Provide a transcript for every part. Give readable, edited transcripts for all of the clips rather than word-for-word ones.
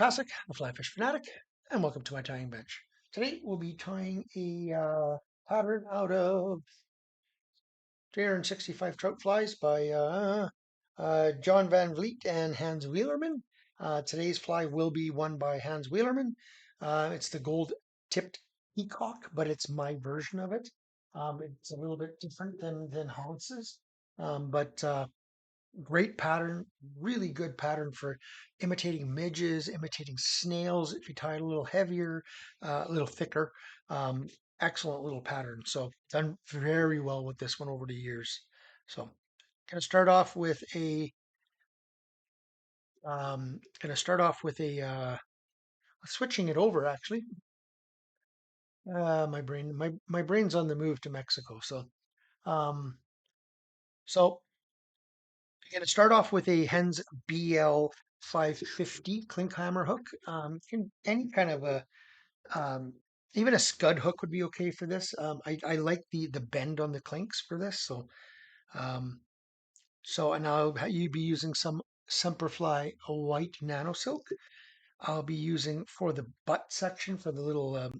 Passek, the FlyFish Fanatic, and welcome to my tying bench. Today we'll be tying a pattern out of Tyer and 65 trout flies by John Van Vliet and Hans Wielerman. Today's fly will be won by Hans Wielerman. It's the gold tipped peacock, but it's my version of it. It's a little bit different than Hans's, but great pattern, really good pattern for imitating midges, imitating snails. If you tie it a little heavier, a little thicker, excellent little pattern. So done very well with this one over the years. So gonna start off with a switching it over actually. My brain's on the move to Mexico. Um, so I'm going to start off with a Hens BL550 clink hammer hook. Any kind of um, even a scud hook would be okay for this. I like the bend on the clinks for this. And you'd be using some Semperfli white nano silk. I'll be using for the butt section for the little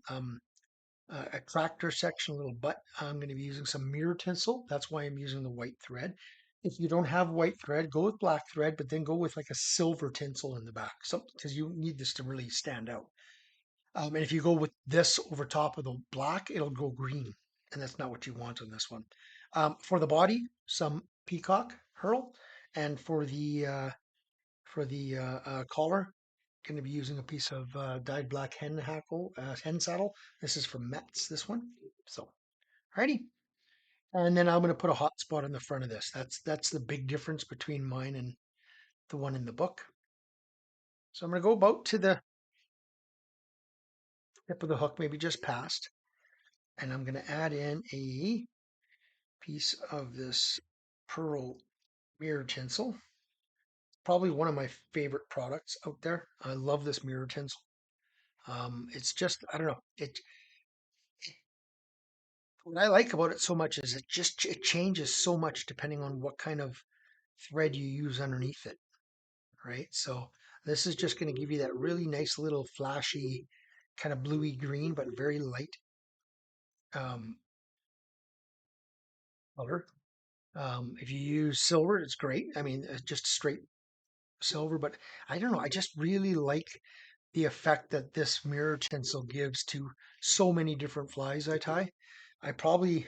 attractor section, little butt. I'm going to be using some mirror tinsel. That's why I'm using the white thread. If you don't have white thread, go with black thread, but then go with like a silver tinsel in the back, because you need this to really stand out. And if you go with this over top of the black, it'll go green, and that's not what you want on this one. For the body, some Peacock Herl, and for the collar, going to be using a piece of dyed black hen saddle. This is from Metz, this one. So, alrighty. And then I'm going to put a hot spot on the front of this. That's the big difference between mine and the one in the book. So I'm going to go about to the tip of the hook, maybe just past, and I'm going to add in a piece of this pearl mirror tinsel. Probably one of my favorite products out there. I love this mirror tinsel. It's just, I don't know, what I like about it so much is it changes so much depending on what kind of thread you use underneath it, right? So this is just going to give you that really nice little flashy kind of bluey green, but very light um, color. If you use silver, it's great. I mean, just straight silver, but I don't know. I just really like the effect that this mirror tinsel gives to so many different flies I tie. I probably,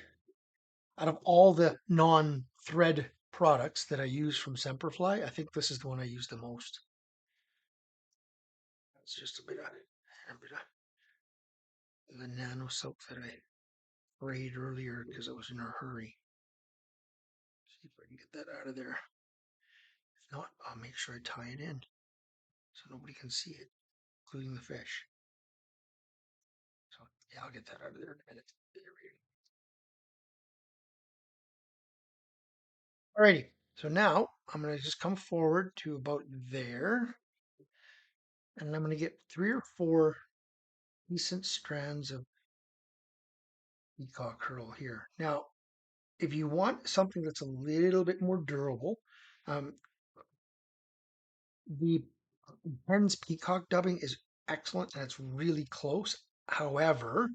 out of all the non-thread products that I use from Semperfli, I think this is the one I use the most. It's just a bit of the nano soap that I sprayed earlier because I was in a hurry. See if I can get that out of there. If not, I'll make sure I tie it in so nobody can see it, including the fish. So yeah, I'll get that out of there in a minute. There we go. Alrighty, so now I'm going to just come forward to about there, and I'm going to get 3 or 4 decent strands of peacock curl here. Now, if you want something that's a little bit more durable, um, the Hens peacock dubbing is excellent and it's really close. However,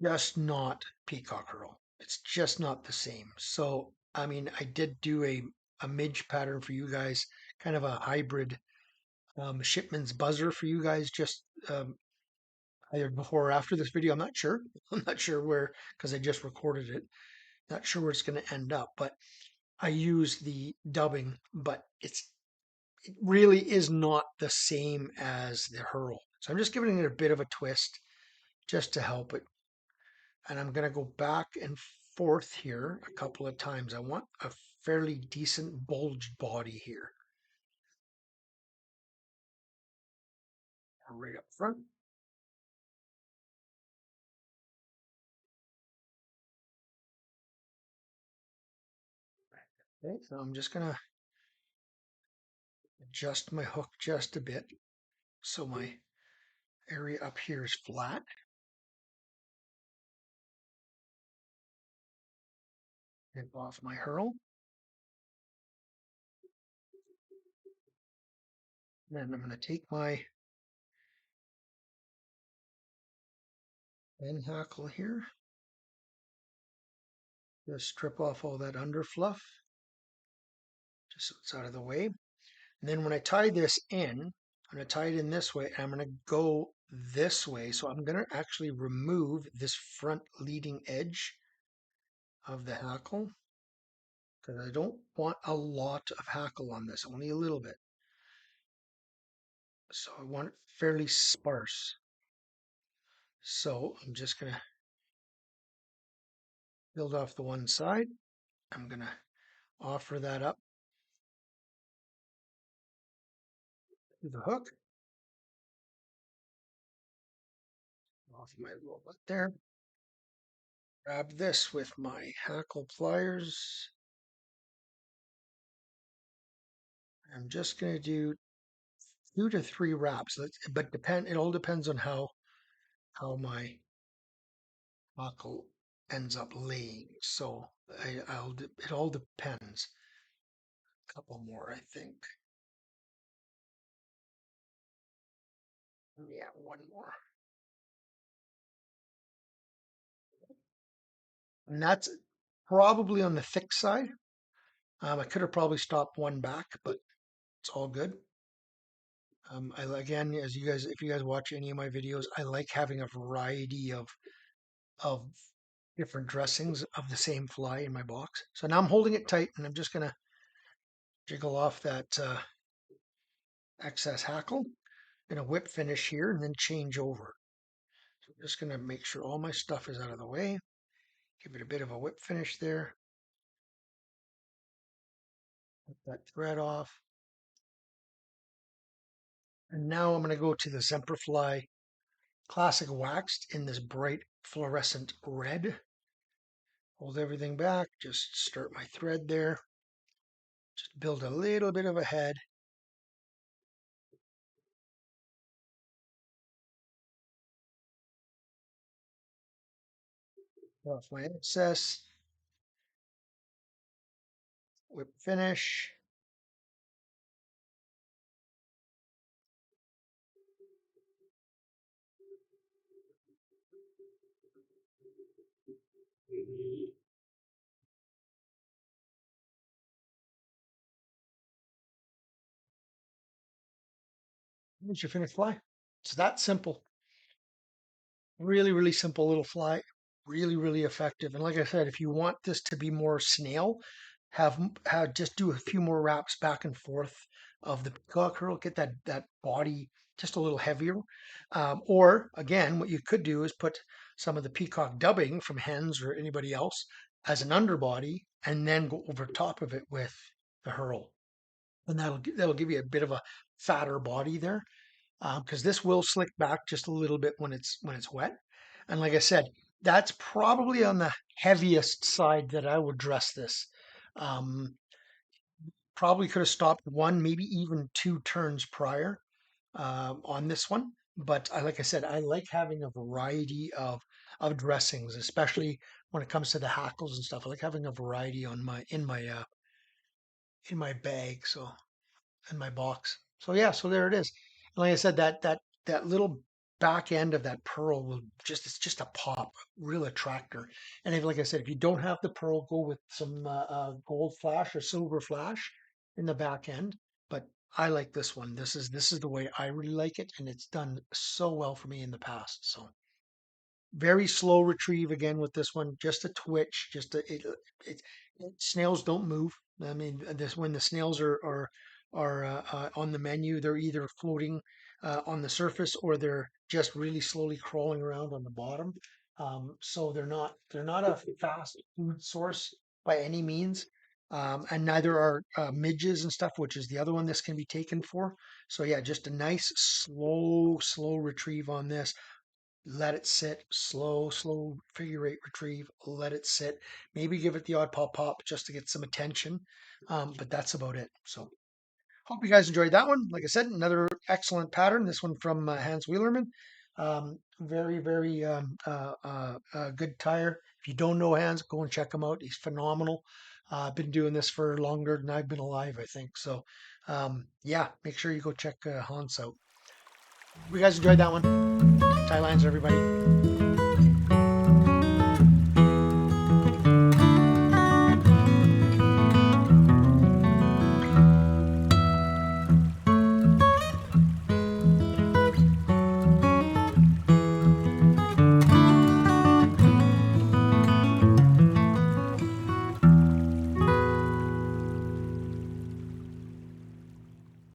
just not peacock curl. It's just not the same. So, I mean, I did do a midge pattern for you guys, kind of a hybrid shipman's buzzer for you guys just either before or after this video. I'm not sure. I'm not sure where, because I just recorded it. Not sure where it's going to end up, but I use the dubbing, but it really is not the same as the Herl. So I'm just giving it a bit of a twist just to help it. And I'm going to go back and forth here a couple of times. I want a fairly decent bulged body here. Right up front. Okay, so I'm just going to adjust my hook just a bit so my area up here is flat. Get off my Herl. Then I'm going to take my end hackle here, just strip off all that underfluff, just so it's out of the way. And then when I tie this in, I'm going to tie it in this way, and I'm going to go this way. So I'm going to actually remove this front leading edge of the hackle because I don't want a lot of hackle on this, only a little bit. So I want it fairly sparse. So I'm just going to build off the one side. I'm going to offer that up to the hook. Off my little bit there. Grab this with my hackle pliers. I'm just going to do 2 to 3 wraps, but it all depends on how my hackle ends up laying. So it all depends. A couple more, I think. Yeah, one more. And that's probably on the thick side. I could have probably stopped one back, but it's all good. Again, if you guys watch any of my videos, I like having a variety of different dressings of the same fly in my box. So now I'm holding it tight, and I'm just gonna jiggle off that excess hackle. Gonna whip finish here, and then change over. So I'm just gonna make sure all my stuff is out of the way. Give it a bit of a whip finish there. Cut that thread off. And now I'm going to go to the Semperfli Classic Waxed in this bright fluorescent red. Hold everything back, just start my thread there. Just build a little bit of a head. Off my excess. Whip finish. There's your finished fly. It's that simple. Really, really simple little fly. Really, really effective. And like I said, if you want this to be more snail, have just do a few more wraps back and forth of the peacock herl. Get that body just a little heavier. Or again, what you could do is put some of the peacock dubbing from Hens or anybody else as an underbody, and then go over top of it with the herl, and that'll give you a bit of a fatter body there because this will slick back just a little bit when it's wet. And like I said, that's probably on the heaviest side that I would dress this. Um, Probably could have stopped one, maybe even 2 turns prior on this one. But like I said, I like having a variety of dressings, especially when it comes to the hackles and stuff. I like having a variety on my in my bag. So in my box. So yeah, so there it is. And like I said, that little back end of that pearl will it's just a pop, real attractor. And if like I said, if you don't have the pearl, go with some gold flash or silver flash in the back end. But I like this one. This is the way I really like it, and it's done so well for me in the past. So very slow retrieve again with this one. Just a twitch. It snails don't move. I mean, this when the snails are on the menu, they're either floating on the surface or they're just really slowly crawling around on the bottom. So they're not a fast food source by any means. And neither are midges and stuff, which is the other one this can be taken for. So yeah, just a nice slow retrieve on this. Let it sit, slow figure eight retrieve, let it sit. Maybe give it the odd pop just to get some attention. But that's about it. So hope you guys enjoyed that one. Like I said, another excellent pattern. This one from Hans Wielerman. Very good tire. If you don't know Hans, go and check him out. He's phenomenal. I've been doing this for longer than I've been alive, I think. So Yeah, make sure you go check Hans out. We guys enjoyed that one. Tie lines, everybody.